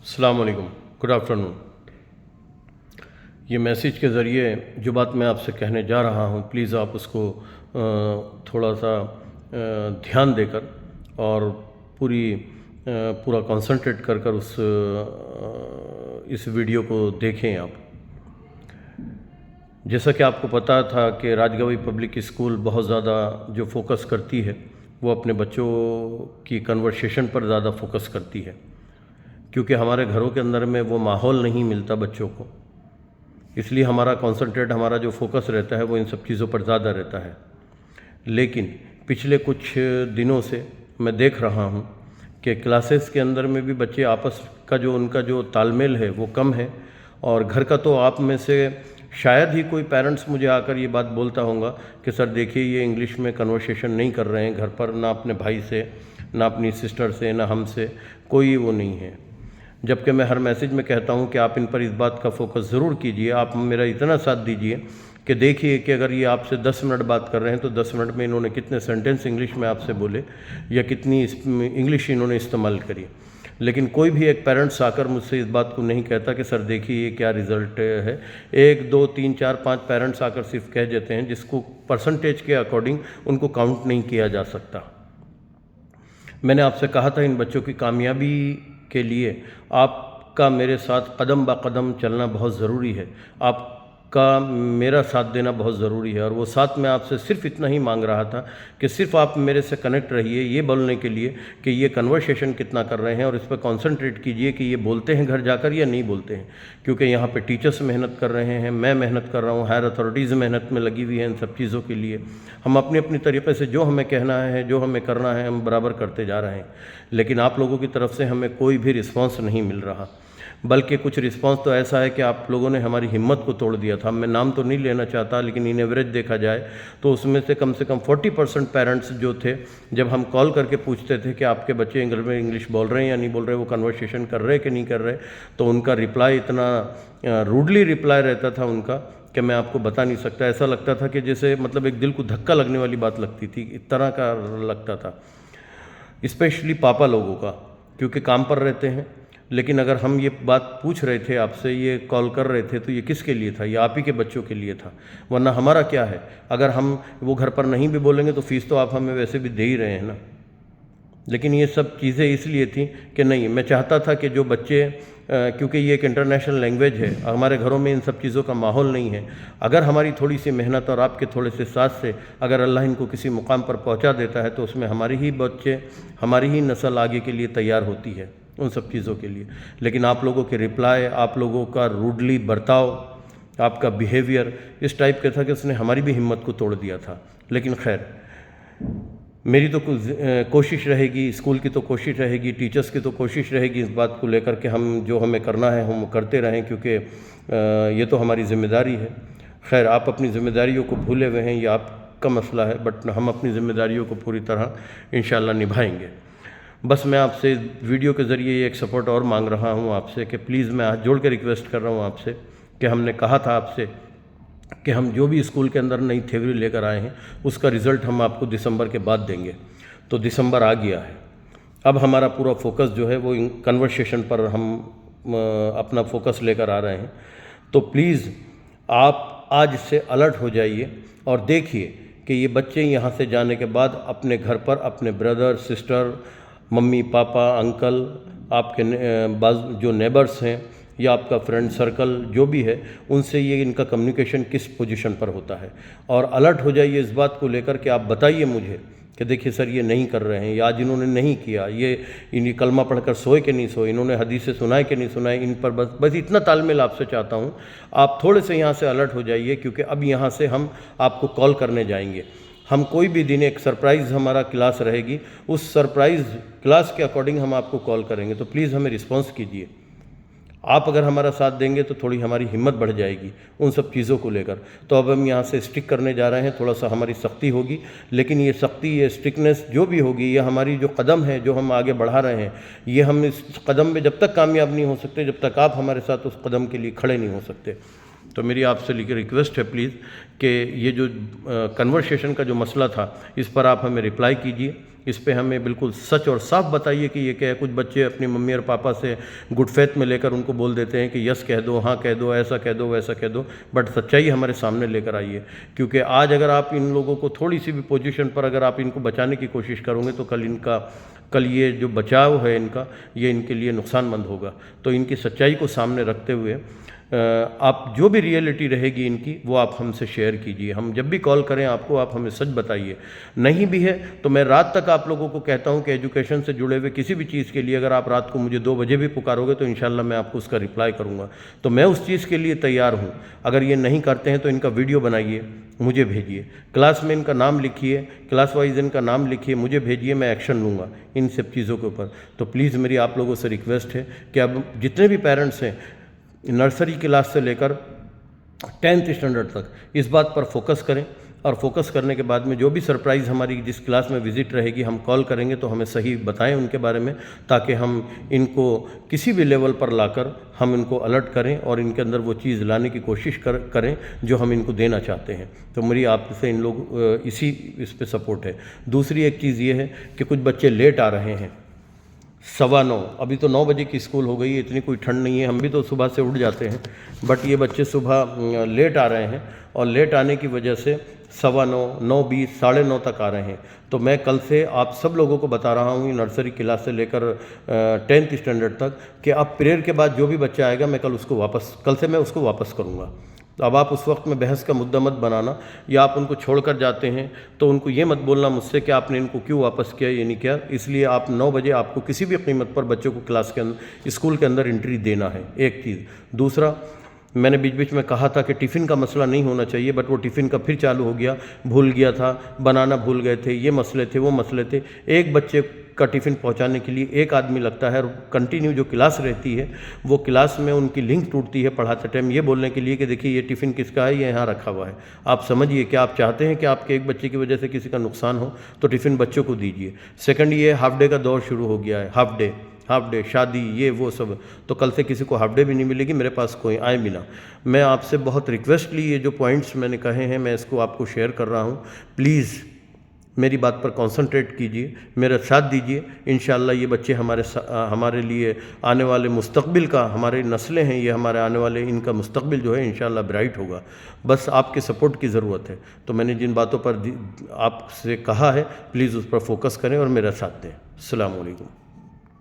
अस्सलाम वालेकुम, good afternoon. ये मैसेज के ज़रिए जो बात मैं आपसे कहने जा रहा हूँ, प्लीज़ आप उसको थोड़ा सा ध्यान देकर और पूरा कंसंट्रेट कर कर इस वीडियो को देखें आप। जैसा कि आपको पता था कि राजगवई पब्लिक स्कूल बहुत ज़्यादा जो फोकस करती है वो अपने बच्चों की कन्वर्सेशन पर ज़्यादा फोकस करती है, क्योंकि हमारे घरों के अंदर में वो माहौल नहीं मिलता बच्चों को। इसलिए हमारा कंसंट्रेट, हमारा जो फोकस रहता है वो इन सब चीज़ों पर ज़्यादा रहता है। लेकिन पिछले कुछ दिनों से मैं देख रहा हूँ कि क्लासेस के अंदर में भी बच्चे आपस का जो उनका जो तालमेल है वो कम है। और घर का तो आप में से शायद ही कोई पेरेंट्स मुझे आकर ये बात बोलता होगा कि सर देखिए ये इंग्लिश में कन्वर्सेशन नहीं कर रहे हैं घर पर, ना अपने भाई से, ना अपनी सिस्टर से, ना हमसे, कोई वो नहीं है। जबकि मैं हर मैसेज में कहता हूँ कि आप इन पर इस बात का फोकस ज़रूर कीजिए। आप मेरा इतना साथ दीजिए कि देखिए कि अगर ये आपसे 10 मिनट बात कर रहे हैं तो 10 मिनट में इन्होंने कितने सेंटेंस इंग्लिश में आपसे बोले या कितनी इंग्लिश इन्होंने इस्तेमाल करी। लेकिन कोई भी एक पेरेंट्स आकर मुझसे इस बात को नहीं कहता कि सर देखिए ये क्या रिज़ल्ट है। 1 2 3 4 5 पेरेंट्स आकर सिर्फ कह देते हैं, जिसको परसेंटेज के अकॉर्डिंग उनको काउंट नहीं किया जा सकता। मैंने आपसे कहा था इन बच्चों की कामयाबी के लिए आपका मेरे साथ कदम ब कदम चलना बहुत ज़रूरी है, आपका मेरा साथ देना बहुत ज़रूरी है। और वो साथ मैं आपसे सिर्फ इतना ही मांग रहा था कि सिर्फ आप मेरे से कनेक्ट रहिए ये बोलने के लिए कि ये कन्वर्सेशन कितना कर रहे हैं और इस पर कॉन्सेंट्रेट कीजिए कि ये बोलते हैं घर जाकर या नहीं बोलते हैं। क्योंकि यहाँ पे टीचर्स मेहनत कर रहे हैं, मैं मेहनत कर रहा हूँ, हायर अथॉरिटीज़ मेहनत में लगी हुई है इन सब चीज़ों के लिए। हम अपनी अपनी तरीक़े से जो हमें कहना है, जो हमें करना है, हम बराबर करते जा रहे हैं। लेकिन आप लोगों की तरफ से हमें कोई भी रिस्पॉन्स नहीं मिल रहा, बल्कि कुछ रिस्पांस तो ऐसा है कि आप लोगों ने हमारी हिम्मत को तोड़ दिया था। मैं नाम तो नहीं लेना चाहता, लेकिन इन एवरेज देखा जाए तो उसमें से कम 40% पेरेंट्स जो थे, जब हम कॉल करके पूछते थे कि आपके बच्चे घर में इंग्लिश बोल रहे हैं या नहीं बोल रहे, वो कन्वर्सेशन कर रहे हैं कि नहीं कर रहे, तो उनका रिप्लाई इतना रूडली रिप्लाई रहता था उनका कि मैं आपको बता नहीं सकता। ऐसा लगता था कि जैसे मतलब एक दिल को धक्का लगने वाली बात लगती थी, इस तरह का लगता था। स्पेशली पापा लोगों का, क्योंकि काम पर रहते हैं। लेकिन अगर हम ये बात पूछ रहे थे आपसे, ये कॉल कर रहे थे, तो ये किसके लिए था? ये आप ही के बच्चों के लिए था, वरना हमारा क्या है? अगर हम वो घर पर नहीं भी बोलेंगे तो फीस तो आप हमें वैसे भी दे ही रहे हैं ना। लेकिन ये सब चीज़ें इसलिए थी कि नहीं, मैं चाहता था कि जो बच्चे, क्योंकि ये एक इंटरनेशनल लैंग्वेज है, हमारे घरों में इन सब चीज़ों का माहौल नहीं है। अगर हमारी थोड़ी सी मेहनत और आपके थोड़े से साथ से अगर अल्लाह इनको किसी मुकाम पर पहुंचा देता है तो उसमें हमारी ही बच्चे, हमारी ही नस्ल आगे के लिए तैयार होती है उन सब चीज़ों के लिए। लेकिन आप लोगों के रिप्लाई, आप लोगों का रूडली बर्ताव, आपका बिहेवियर इस टाइप का था कि उसने हमारी भी हिम्मत को तोड़ दिया था। लेकिन खैर, मेरी तो कोशिश रहेगी, स्कूल की तो कोशिश रहेगी, टीचर्स की तो कोशिश रहेगी इस बात को लेकर के हम जो हमें करना है हम करते रहें, क्योंकि ये तो हमारी ज़िम्मेदारी है। खैर, आप अपनी ज़िम्मेदारियों को भूले हुए हैं, ये आपका मसला है, बट हम अपनी ज़िम्मेदारियों को पूरी तरह इंशाल्लाह निभाएंगे। बस मैं आपसे वीडियो के ज़रिए एक सपोर्ट और मांग रहा हूँ आपसे कि प्लीज़, मैं हाथ जोड़ के रिक्वेस्ट कर रहा हूँ आपसे कि हमने कहा था आपसे कि हम जो भी स्कूल के अंदर नई थ्योरी लेकर आए हैं उसका रिज़ल्ट हम आपको दिसंबर के बाद देंगे। तो दिसंबर आ गया है, अब हमारा पूरा फोकस जो है वो कन्वर्सेशन पर हम अपना फोकस लेकर आ रहे हैं। तो प्लीज़ आप आज से अलर्ट हो जाइए और देखिए कि ये बच्चे यहाँ से जाने के बाद अपने घर पर अपने brother sister, mummy papa, uncle, आपके जो नेबर्स हैं या आपका फ्रेंड सर्कल जो भी है, उनसे ये इनका कम्युनिकेशन किस पोजीशन पर होता है। और अलर्ट हो जाइए इस बात को लेकर कि आप बताइए मुझे कि देखिए सर ये नहीं कर रहे हैं, या आज इन्होंने नहीं किया, ये इन्हीं कलमा पढ़कर सोए कि नहीं सोए, इन्होंने हदीसें सुनाए कि नहीं सुनाए, इन पर बस इतना तालमेल आपसे चाहता हूँ। आप थोड़े से यहाँ से अलर्ट हो जाइए, क्योंकि अब यहाँ से हम आपको कॉल करने जाएंगे। हम कोई भी दिन एक सरप्राइज़ हमारा क्लास रहेगी, उस सरप्राइज़ क्लास के अकॉर्डिंग हम आपको कॉल करेंगे। तो प्लीज़ हमें रिस्पॉन्स कीजिए। आप अगर हमारा साथ देंगे तो थोड़ी हमारी हिम्मत बढ़ जाएगी उन सब चीज़ों को लेकर। तो अब हम यहाँ से स्टिक करने जा रहे हैं, थोड़ा सा हमारी सख्ती होगी, लेकिन ये सख्ती, ये स्ट्रिकनेस जो भी होगी, ये हमारी जो कदम है जो हम आगे बढ़ा रहे हैं, ये हम इस कदम में जब तक कामयाब नहीं हो सकते, जब तक आप हमारे साथ उस कदम के लिए खड़े नहीं हो सकते। तो मेरी आपसे रिक्वेस्ट है प्लीज़ कि ये जो कन्वर्सेशन का जो मसला था, इस पर आप हमें रिप्लाई कीजिए इस पे हमें बिल्कुल सच और साफ बताइए कि ये क्या है। कुछ बच्चे अपनी मम्मी और पापा से गुड फेथ में लेकर उनको बोल देते हैं कि यस कह दो, हाँ कह दो, ऐसा कह दो, वैसा कह दो, बट सच्चाई हमारे सामने लेकर आइए। क्योंकि आज अगर आप इन लोगों को थोड़ी सी भी पोजीशन पर अगर आप इनको बचाने की कोशिश करोगे तो कल ये जो बचाव है इनका, ये इनके लिए नुकसानमंद होगा। तो इनकी सच्चाई को सामने रखते हुए आप जो भी रियलिटी रहेगी इनकी वो आप हमसे शेयर कीजिए। हम जब भी कॉल करें आपको, आप हमें सच बताइए। नहीं भी है तो मैं रात तक आप लोगों को कहता हूं कि एजुकेशन से जुड़े हुए किसी भी चीज़ के लिए अगर आप रात को मुझे 2 बजे भी पुकारोगे तो इंशाल्लाह मैं आपको उसका रिप्लाई करूंगा। तो मैं उस चीज़ के लिए तैयार हूं। अगर ये नहीं करते हैं तो इनका वीडियो बनाइए, मुझे भेजिए, क्लास में इनका नाम लिखिए, क्लास वाइज इनका नाम लिखिए, मुझे भेजिए, मैं एक्शन लूँगा इन सब चीज़ों के ऊपर। तो प्लीज़ मेरी आप लोगों से रिक्वेस्ट है कि अब जितने भी पेरेंट्स हैं नर्सरी क्लास से लेकर 10th स्टैंडर्ड तक इस बात पर फोकस करें, और फोकस करने के बाद में जो भी सरप्राइज़ हमारी जिस क्लास में विज़िट रहेगी हम कॉल करेंगे तो हमें सही बताएं उनके बारे में, ताकि हम इनको किसी भी लेवल पर लाकर हम इनको अलर्ट करें और इनके अंदर वो चीज़ लाने की कोशिश करें जो हम इनको देना चाहते हैं। तो मेरी आपसे इन लोग इस पे सपोर्ट है। दूसरी एक चीज़ ये है कि कुछ बच्चे लेट आ रहे हैं, 9:15, अभी तो 9 बजे की स्कूल हो गई है, इतनी कोई ठंड नहीं है, हम भी तो सुबह से उठ जाते हैं, बट ये बच्चे सुबह लेट आ रहे हैं और लेट आने की वजह से 9:15, 9:20, 9:30 तक आ रहे हैं। तो मैं कल से आप सब लोगों को बता रहा हूँ नर्सरी क्लास से लेकर 10th स्टैंडर्ड तक कि अब प्रेयर के बाद जो भी बच्चा आएगा मैं कल से मैं उसको वापस करूँगा। तो अब आप उस वक्त में बहस का मुद्दा मत बनाना, या आप उनको छोड़कर जाते हैं तो उनको ये मत बोलना मुझसे कि आपने इनको क्यों वापस किया, ये नहीं किया। इसलिए आप 9 बजे आपको किसी भी कीमत पर बच्चों को क्लास के अंदर, स्कूल के अंदर एंट्री देना है, एक चीज़। दूसरा, मैंने बीच बीच में कहा था कि टिफ़िन का मसला नहीं होना चाहिए, बट वो टिफ़िन का फिर चालू हो गया, भूल गया था, बनाना भूल गए थे, ये मसले थे, वो मसले थे। एक बच्चे का टिफ़िन पहुंचाने के लिए एक आदमी लगता है, और कंटिन्यू जो क्लास रहती है वो क्लास में उनकी लिंक टूटती है पढ़ाते टाइम ये बोलने के लिए कि देखिए ये टिफ़िन किसका है, ये यहाँ रखा हुआ है। आप समझिए कि आप चाहते हैं कि आपके एक बच्चे की वजह से किसी का नुकसान हो, तो टिफ़िन बच्चों को दीजिए। सेकंड, ये हाफ डे का दौर शुरू हो गया है, हाफ डे शादी, ये वो सब, तो कल से किसी को हाफ डे भी नहीं मिलेगी। मेरे पास कोई आए मिला, मैं आपसे बहुत रिक्वेस्टली ये जो पॉइंट्स मैंने कहे हैं मैं इसको आपको शेयर कर रहा हूँ। प्लीज़ मेरी बात पर कंसंट्रेट कीजिए, मेरा साथ दीजिए। इंशाल्लाह ये बच्चे हमारे लिए आने वाले मुस्तकबिल का, हमारे नस्लें हैं ये, हमारे आने वाले इनका मुस्तकबिल जो है इंशाल्लाह ब्राइट होगा। बस आपके सपोर्ट की ज़रूरत है। तो मैंने जिन बातों पर आपसे कहा है प्लीज़ उस पर फोकस करें और मेरा साथ दें। अस्सलाम वालेकुम।